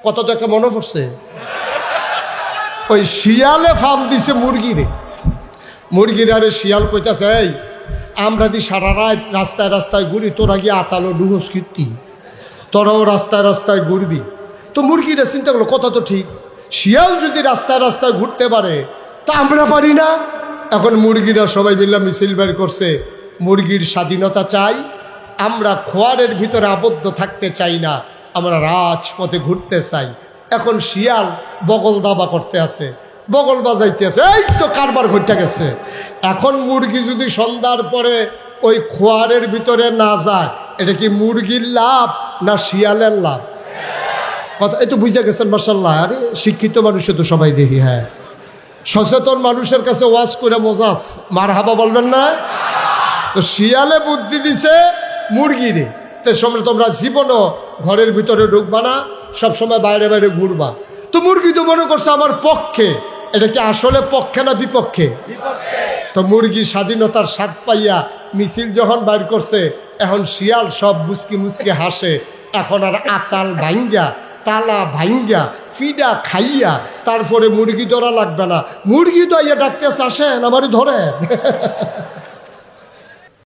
কত তো একটা মনে পড়ছে, ওই শিয়ালে ফার্ম দিছে মুরগিরে। মুরগির আরে শিয়াল কইতাছে, এই আমরা দি সারা রাত রাস্তায় রাস্তায় ঘুরি, তোরা গিয়ে আতালো ডুহস কীর্তি, তোরাও রাস্তায় রাস্তায় ঘুরবি। তো মুরগিরা চিন্তা করলো কথা তো ঠিক, শিয়াল যদি রাস্তায় রাস্তায় ঘুরতে পারে তা আমরা পারি না। এখন মুরগিরা সবাই মিলে মিছিল বের করছে, মুরগির স্বাধীনতা চাই, আমরা খোয়ারের ভিতরে আবদ্ধ থাকতে চাই না, আমরা রাজপথে ঘুরতে চাই। এখন শিয়াল বগল দাবা করতে আছে, বগল বাজাইতে আছে, এই তো কারবার ঘটে গেছে। এখন মুরগি যদি সন্ধ্যার পরে ওই খোয়ারের ভিতরে না যায়, এটা কি মুরগির লাভ না শিয়ালের লাভ? কথা এই তো বুঝে গেছেন মাশাআল্লাহ। আরে শিক্ষিত মানুষে তো সবাই দেখি, হ্যাঁ সচেতন মানুষের কাছে ওয়াজ করে মজা আছে, মার হাবা বলবেন না? তো শিয়ালে বুদ্ধি দিছে মুরগিরে, তো সময় তোমরা জীবনও ঘরের ভিতরে ঢুকবা না, সবসময় বাইরে বাইরে ঘুরবা। তো মুরগি তো মনে করছে আমার পক্ষে, এটা কি আসলে পক্ষে না বিপক্ষে? তো মুরগি স্বাধীনতার স্বাদ পাইয়া মিছিল যখন বাইর করছে, এখন শিয়াল সব মুসকি মুসকি হাসে। এখন আর আতাল ভাঙ্গা, তালা ভাঙ্গা, ফিডা খাইয়া তারপরে মুরগি ধরা লাগবে না। মুরগি তো ইয়ে ডাকতে আসেন আমারই ধরেন।